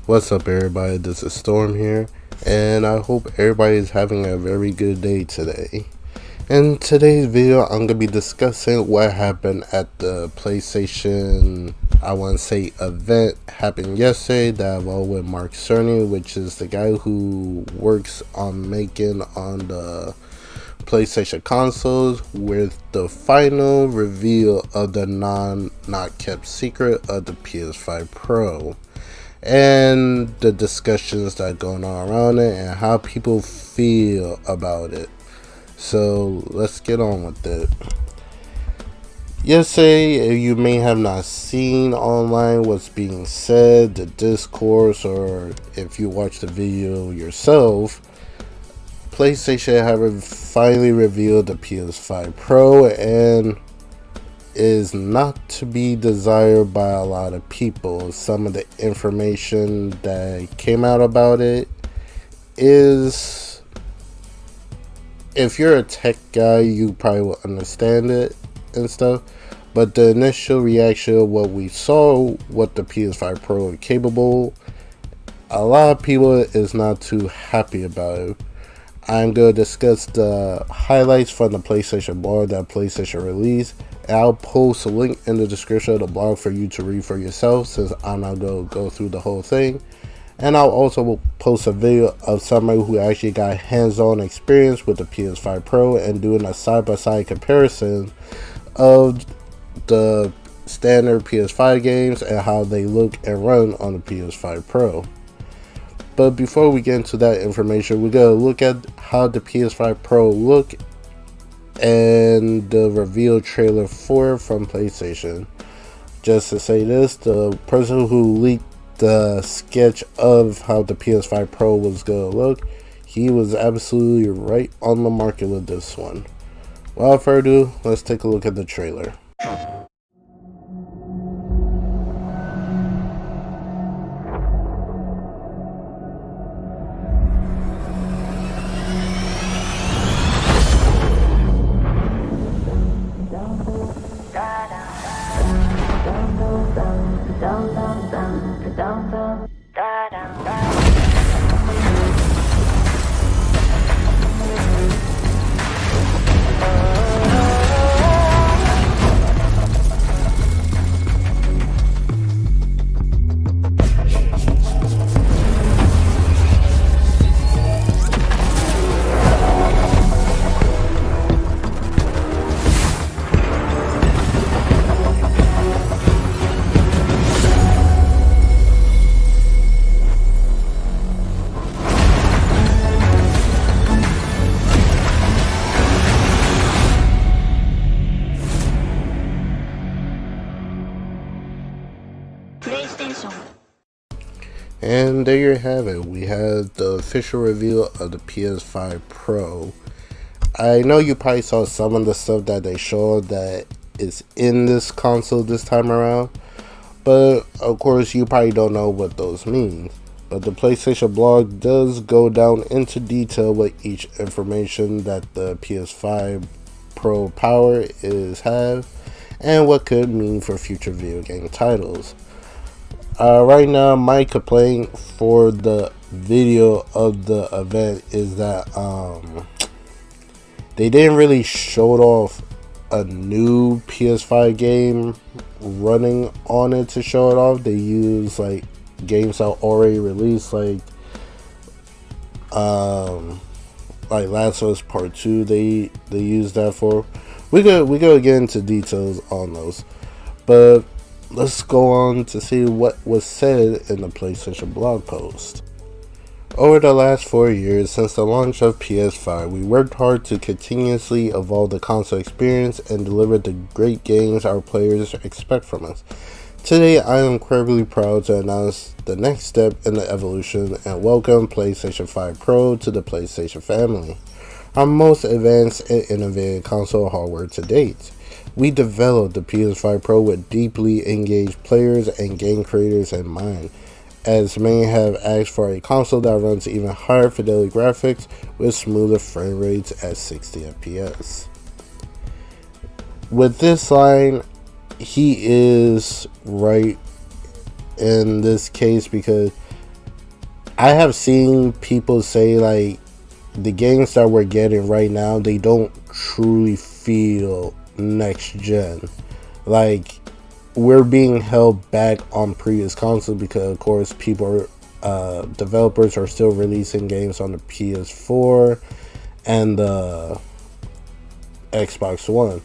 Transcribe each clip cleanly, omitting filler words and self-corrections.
What's up, everybody? This is Storm here, and I hope everybody is having a very good day today. In today's video, I'm going to be discussing what happened at the PlayStation, I want to say, event happened yesterday that involved with Mark Cerny, which is the guy who works on making on the PlayStation consoles, with the final reveal of the not kept secret of the PS5 Pro, and the discussions that are going on around it and how people feel about it. So let's get on with it. Yesterday, you may have not seen online what's being said, the discourse, or if you watch the video yourself, PlayStation have finally revealed the PS5 Pro, and is not to be desired by a lot of people. Some of the information that came out about it is, if you're a tech guy, you probably will understand it and stuff, but the initial reaction of what we saw, what the PS5 Pro is capable, a lot of people is not too happy about it. I'm going to discuss the highlights from the PlayStation blog that PlayStation released. And I'll post a link in the description of the blog for you to read for yourself, since I'm not going to go through the whole thing. And I'll also post a video of somebody who actually got hands-on experience with the PS5 Pro and doing a side-by-side comparison of the standard PS5 games and how they look and run on the PS5 Pro. But before we get into that information, we're going to look at how the PS5 Pro look and the reveal trailer for from PlayStation. Just to say this, the person who leaked the sketch of how the PS5 Pro was going to look, he was absolutely right on the market with this one. Without further ado, let's take a look at the trailer. And there you have it. We had the official reveal of the PS5 Pro. I know you probably saw some of the stuff that they showed that is in this console this time around, but of course you probably don't know what those mean. But the PlayStation blog does go down into detail with each information that the PS5 Pro power have and what could mean for future video game titles. Right now, my complaint for the video of the event is that they didn't really show off a new PS5 game running on it to show it off. They use like games that already released, like Last of Us Part 2. They use that for. We go get into details on those, but let's go on to see what was said in the PlayStation blog post. Over the last 4 years since the launch of PS5, we worked hard to continuously evolve the console experience and deliver the great games our players expect from us. Today, I am incredibly proud to announce the next step in the evolution and welcome PlayStation 5 Pro to the PlayStation family, our most advanced and innovative console hardware to date. We developed the PS5 Pro with deeply engaged players and game creators in mind, as many have asked for a console that runs even higher fidelity graphics with smoother frame rates at 60 FPS. With this line, he is right in this case, because I have seen people say like the games that we're getting right now, they don't truly feel next gen. Like, we're being held back on previous consoles because of course people developers are still releasing games on the PS4 and the Xbox One.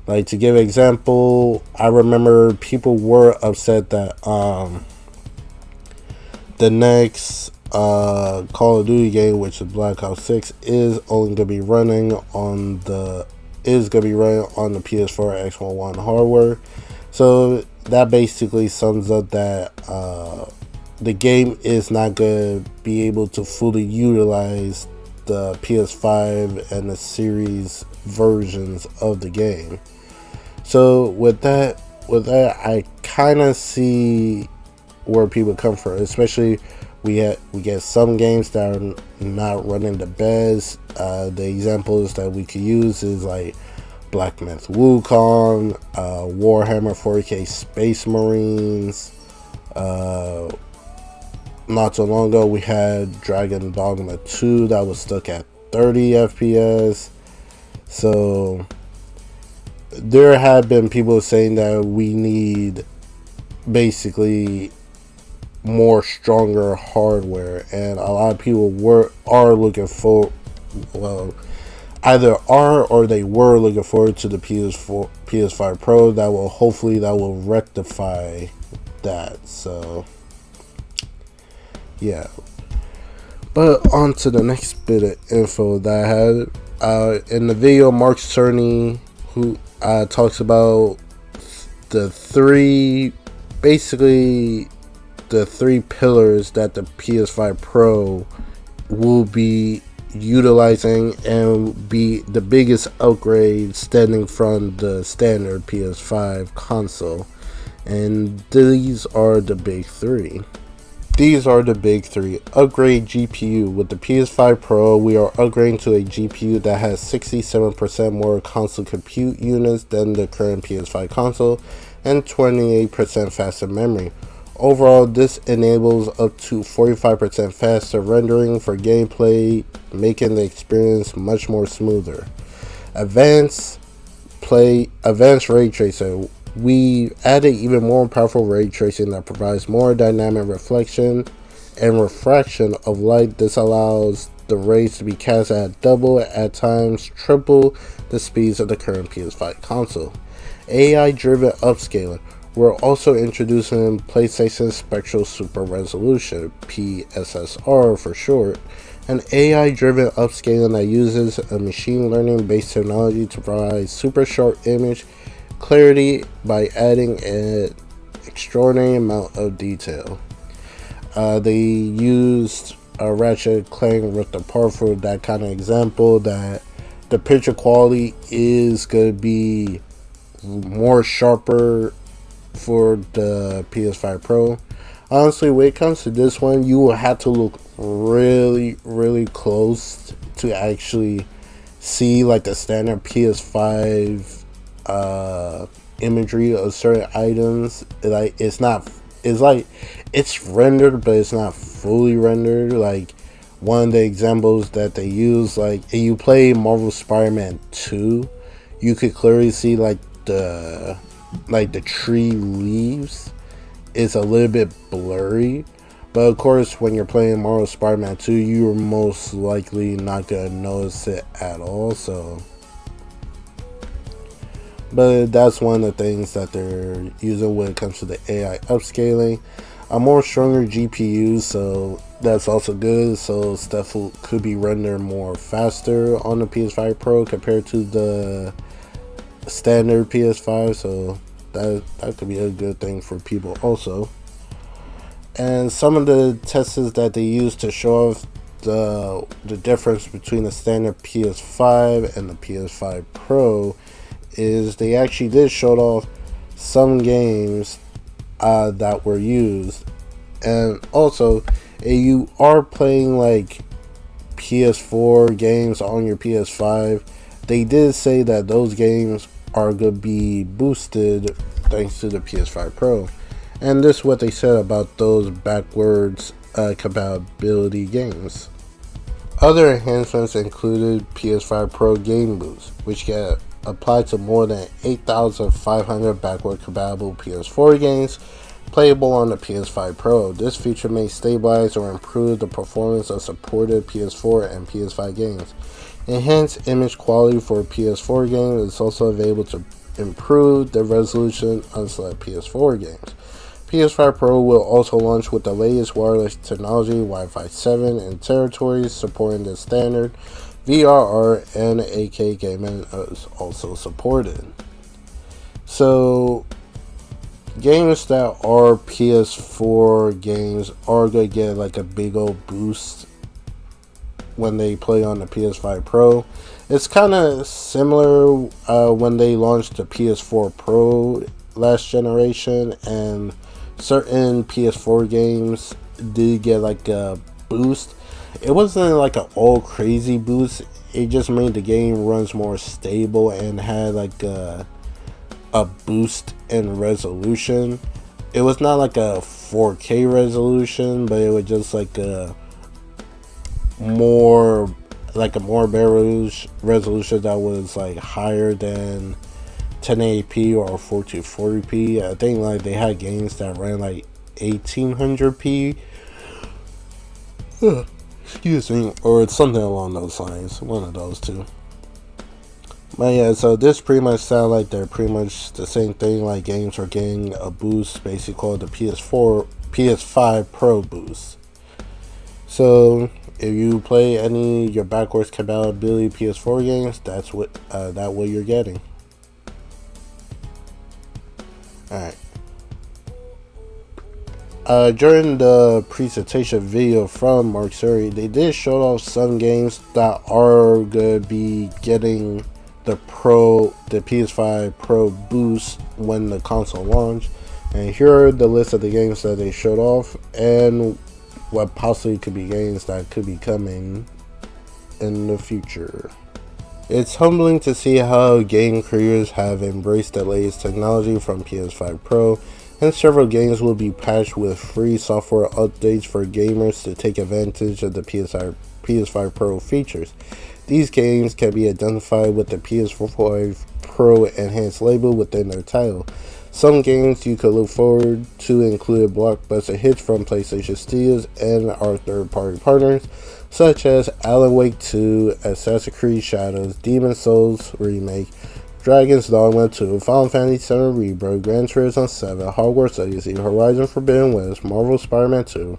Like, to give an example, I remember people were upset that the next Call of Duty game, which is Black Ops 6, is only gonna be running on the PS4 Xbox One hardware. So that basically sums up that the game is not gonna be able to fully utilize the PS5 and the series versions of the game. So with that, I kind of see where people come from. Especially we get some games that are not running the best. The examples that we could use is like Black Myth Wukong, Warhammer 40k Space Marines. Not so long ago we had Dragon Dogma 2 that was stuck at 30 FPS. So there have been people saying that we need basically more stronger hardware, and a lot of people are looking for, well, either are or they were looking forward to the PS5 Pro that will rectify that. So yeah, but on to the next bit of info that I had in the video. Mark Cerny, who talks about the three pillars that the PS5 Pro will be utilizing and be the biggest upgrade stemming from the standard PS5 console. And these are the big three. Upgrade GPU. With the PS5 Pro, we are upgrading to a GPU that has 67% more console compute units than the current PS5 console and 28% faster memory. Overall, this enables up to 45% faster rendering for gameplay, making the experience much more smoother. Advanced ray tracing. We added even more powerful ray tracing that provides more dynamic reflection and refraction of light. This allows the rays to be cast at double, at times triple, the speeds of the current PS5 console. AI-driven upscaling. We're also introducing PlayStation Spectral Super Resolution, PSSR for short, an AI-driven upscaling that uses a machine learning-based technology to provide super sharp image clarity by adding an extraordinary amount of detail. They used a Ratchet Clank Rift Apart for that kind of example, that the picture quality is going to be more sharper for the PS5 Pro. Honestly, when it comes to this one, you will have to look really, really close to actually see like the standard PS5 imagery of certain items. Like, it's rendered, but it's not fully rendered. Like, one of the examples that they use, like, if you play Marvel Spider-Man 2, you could clearly see like the tree leaves is a little bit blurry. But of course, when you're playing Marvel Spider-Man 2, you're most likely not gonna notice it at all. So, but that's one of the things that they're using when it comes to the AI upscaling. A more stronger GPU, so that's also good. So stuff could be rendered more faster on the PS5 Pro compared to the standard PS5. So that could be a good thing for people also. And some of the tests that they use to show off the difference between the standard PS5 and the PS5 Pro is they actually did show off some games that were used. And also, if you are playing like PS4 games on your PS5, they did say that those games are going to be boosted thanks to the PS5 Pro. And this is what they said about those backwards compatibility games. Other enhancements included PS5 Pro Game Boost, which can apply to more than 8,500 backward compatible PS4 games playable on the PS5 Pro. This feature may stabilize or improve the performance of supported PS4 and PS5 games. Enhanced image quality for PS4 games is also available to improve the resolution on select PS4 games. PS5 Pro will also launch with the latest wireless technology, Wi-Fi 7, in territories supporting the standard. VRR and 8K gaming is also supported. So, games that are PS4 games are going to get like a big old boost when they play on the PS5 Pro. It's kind of similar when they launched the PS4 Pro last generation, and certain PS4 games did get like a boost. It wasn't like an all crazy boost. It just made the game runs more stable and had like a boost in resolution. It was not like a 4K resolution, but it was just like a more better resolution that was like higher than 1080p or 1440p. I think like they had games that ran like 1800p. Excuse me, or something along those lines. One of those two. But yeah, so this pretty much sounds like they're pretty much the same thing. Like games are getting a boost, basically called the PS5 Pro boost. So if you play any of your backwards compatibility PS4 games, that's what you're getting. Alright. During the presentation video from Mark Cerny, they did show off some games that are going to be getting the PS5 Pro boost when the console launch. And here are the list of the games that they showed off and what possibly could be games that could be coming in the future. It's humbling to see how game creators have embraced the latest technology from PS5 Pro, and several games will be patched with free software updates for gamers to take advantage of the PS5 Pro features. These games can be identified with the PS5 Pro Enhanced label within their title. Some games you could look forward to include blockbuster hits from PlayStation Studios and our third-party partners, such as Alan Wake 2, Assassin's Creed Shadows, Demon's Souls Remake, Dragon's Dogma 2, Final Fantasy VII Rebirth, Gran Turismo 7, Hogwarts Legacy, Horizon Forbidden West, Marvel Spider-Man 2,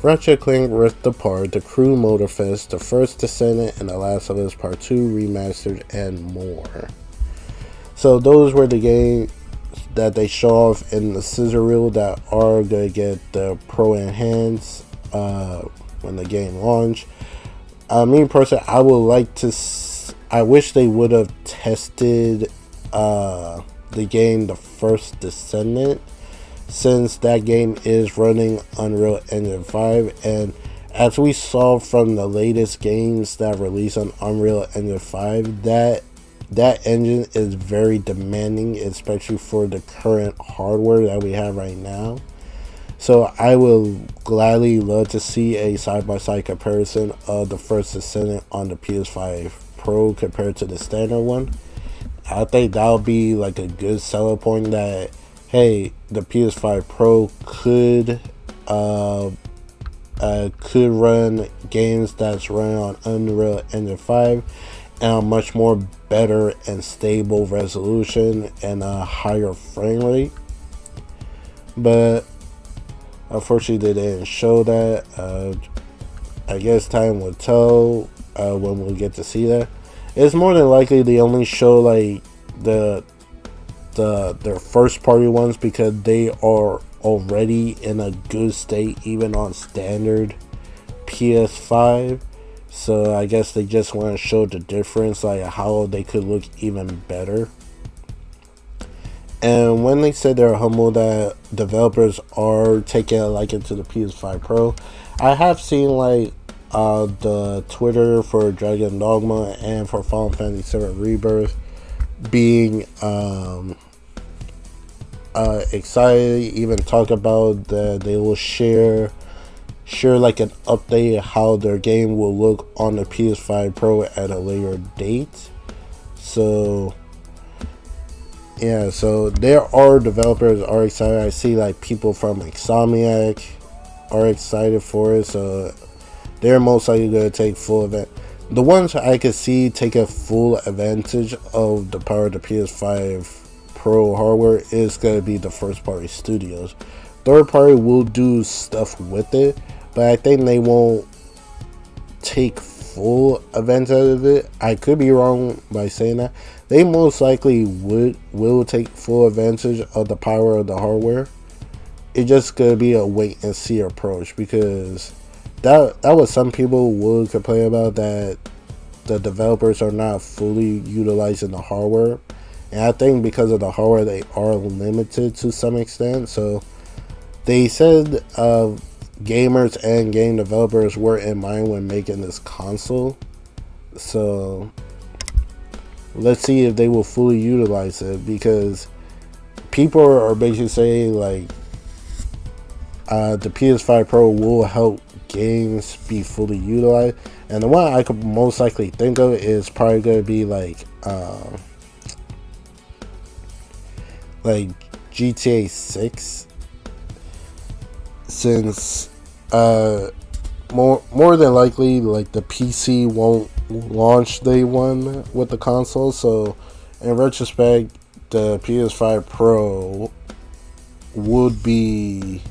Ratchet & Clank Rift Apart, The Crew Motorfest, The First Descendant, and The Last of Us Part 2 Remastered, and more. So those were the games that they show off in the scissor reel that are going to get the Pro Enhanced when the game launch. Me personally, I wish they would have tested the game The First Descendant, since that game is running Unreal Engine 5, and as we saw from the latest games that released on Unreal Engine 5, that engine is very demanding, especially for the current hardware that we have right now. So I will gladly love to see a side-by-side comparison of The First Descendant on the PS5 Pro compared to the standard one. I think that'll be like a good selling point that, hey, the PS5 Pro could run games that's running on Unreal Engine 5 and a much more better and stable resolution and a higher frame rate. But unfortunately, they didn't show that. I guess time will tell when we get to see that. It's more than likely they only show like their first party ones because they are already in a good state even on standard PS5. So I guess they just want to show the difference, like how they could look even better. And when they said they're humble that developers are taking a liking to the PS5 Pro, I have seen like the Twitter for Dragon Dogma and for Final Fantasy VII Rebirth being excited, even talk about that they will share share like an update how their game will look on the PS5 Pro at a later date. So yeah, so there are developers are excited. I see like people from Insomniac are excited for it, so they're most likely going to take full event. The ones I could see take a full advantage of the power of the PS5 Pro hardware is going to be the first party studios. Third party will do stuff with it, but I think they won't take full advantage of it. I could be wrong by saying that. They most likely will take full advantage of the power of the hardware. It's just gonna be a wait and see approach, because that was some people would complain about, that the developers are not fully utilizing the hardware, and I think because of the hardware they are limited to some extent. So they said gamers and game developers were in mind when making this console. So let's see if they will fully utilize it, because people are basically saying like the PS5 Pro will help games be fully utilized. And the one I could most likely think of is probably going to be like GTA 6, since more than likely like the PC won't launch day one with the console. So in retrospect, the PS5 Pro would be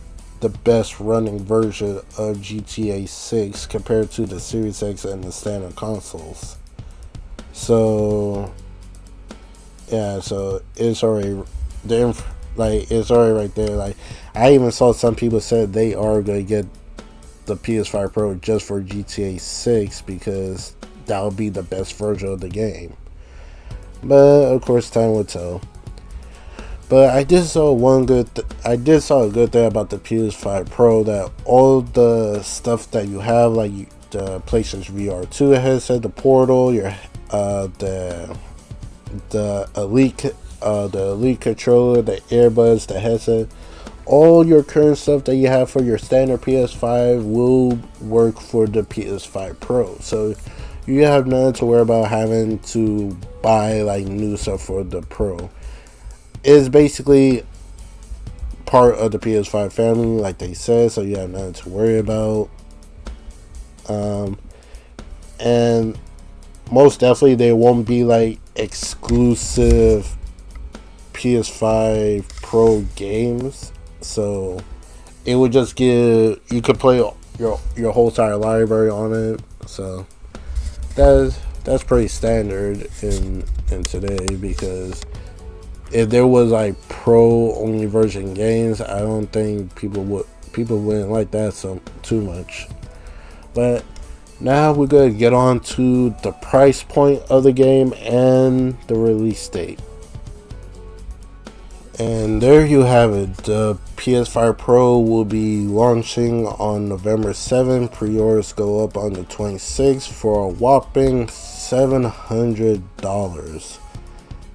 the best running version of GTA 6 compared to the Series X and the standard consoles. So yeah, so it's already it's already right there. Like, I even saw some people said they are going to get the PS5 Pro just for GTA 6, because that would be the best version of the game. But of course, time will tell. But I did saw a good thing about the PS5 Pro, that all the stuff that you have, like the PlayStation VR 2 headset, the Portal, your the Elite controller, the earbuds, the headset, all your current stuff that you have for your standard PS5 will work for the PS5 Pro. So you have nothing to worry about having to buy like new stuff for the Pro. It's basically part of the PS5 family, like they said, so you have nothing to worry about. And most definitely there won't be like exclusive PS5 Pro games, so it would just give, you could play your whole entire library on it. So that's pretty standard in today, because if there was like pro only version games, I don't think people wouldn't like that so too much. But now we're gonna get on to the price point of the game and the release date. And there you have it. The PS5 Pro will be launching on November 7th. Pre-orders go up on the 26th for a whopping $700.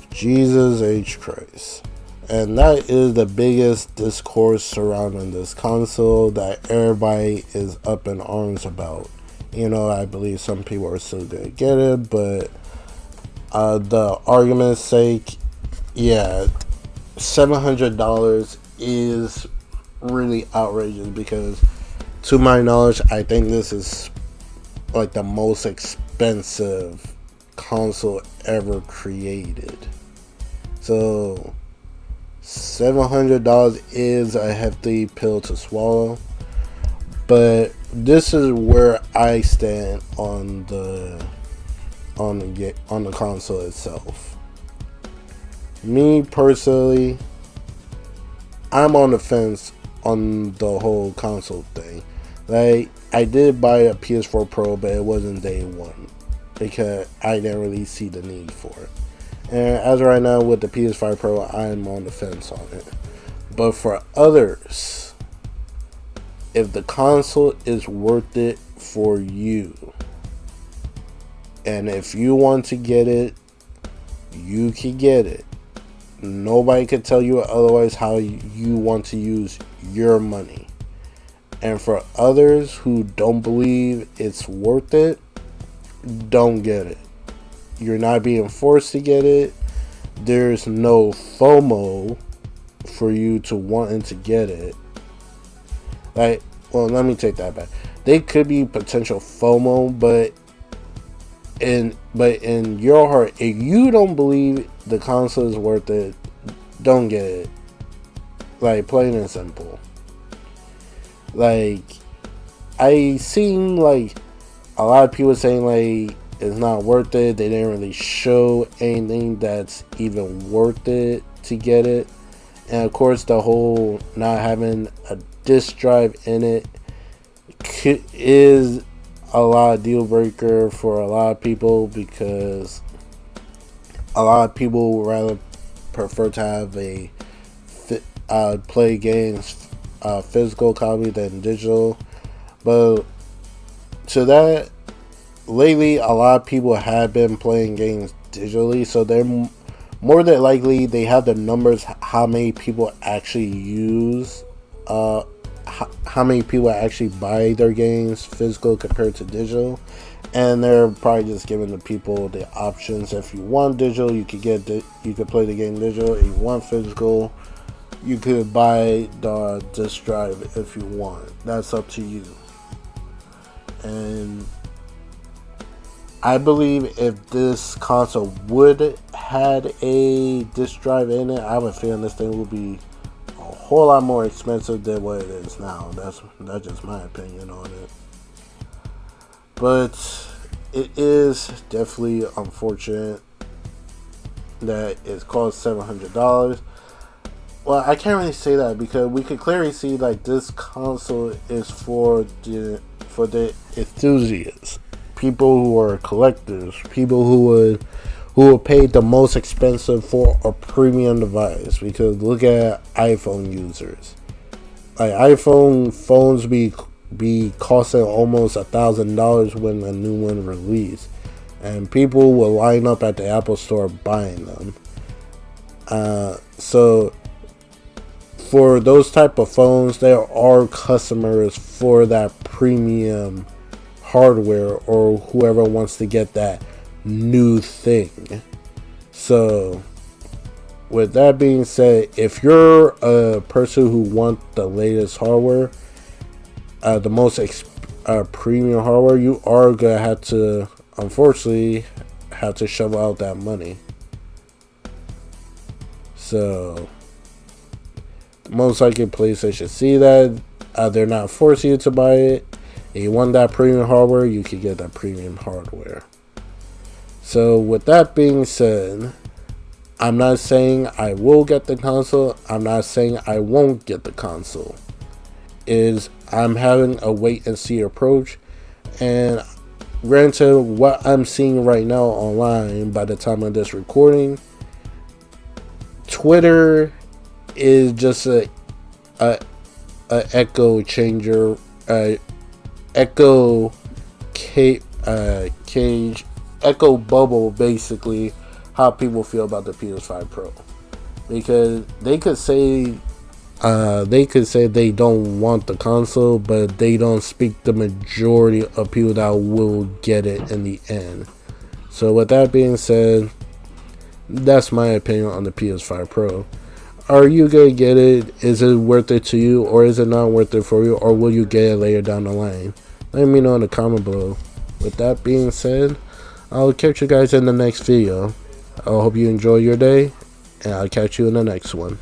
Jesus H. Christ. And that is the biggest discourse surrounding this console that everybody is up in arms about. You know, I believe some people are still going to get it, but the argument's sake, yeah, $700 is really outrageous, because to my knowledge, I think this is like the most expensive console ever created. So $700 is a hefty pill to swallow, but this is where I stand on the console itself. Me personally, I'm on the fence on the whole console thing. Like, I did buy a PS4 Pro, but it wasn't day one, because I didn't really see the need for it. And as of right now, with the PS5 Pro, I'm on the fence on it. But for others, if the console is worth it for you, and if you want to get it, you can get it. Nobody could tell you otherwise how you want to use your money. And for others who don't believe it's worth it, don't get it. You're not being forced to get it. There's no FOMO for you to wanting to get it. Like, well, let me take that back. They could be potential FOMO, but in your heart, if you don't believe the console is worth it, don't get it. Like, plain and simple. Like, I seen like a lot of people saying like it's not worth it. They didn't really show anything that's even worth it to get it. And of course, the whole not having a disk drive in it is a lot of deal breaker for a lot of people, because a lot of people would rather prefer to have a play games physical copy than digital. But to that, lately a lot of people have been playing games digitally, so they're more than likely they have the numbers how many people actually use how many people actually buy their games physical compared to digital, and they're probably just giving the people the options. If you want digital, you could play the game digital. If you want physical, you could buy the disk drive if you want. That's up to you. And I believe if this console would had a disk drive in it, I have a feeling this thing will be a whole lot more expensive than what it is now. That's just my opinion on it. But it is definitely unfortunate that it's cost $700. Well, I can't really say that because we could clearly see like this console is for the enthusiasts, people who are collectors, people who would pay the most expensive for a premium device. Because look at iPhone users, like iPhone phones be costing almost $1,000 when a new one released, and people will line up at the Apple Store buying them. So for those type of phones, there are customers for that premium hardware, or whoever wants to get that new thing. So with that being said, if you're a person who wants the latest hardware, the most premium hardware, you are gonna have to, unfortunately, have to shovel out that money. So most likely PlayStation see that they're not forcing you to buy it. If you want that premium hardware, you can get that premium hardware. So with that being said, I'm not saying I will get the console. I'm not saying I won't get the console. I'm having a wait and see approach. And granted, what I'm seeing right now online by the time of this recording, Twitter is just a echo changer, echo cage, echo bubble, basically how people feel about the PS5 Pro, because they could say they don't want the console, but they don't speak the majority of people that will get it in the end. So with that being said, that's my opinion on the PS5 Pro. Are you gonna get it? Is it worth it to you, or is it not worth it for you, or will you get it later down the line? Let me know in the comment below. With that being said, I'll catch you guys in the next video. I hope you enjoy your day, and I'll catch you in the next one.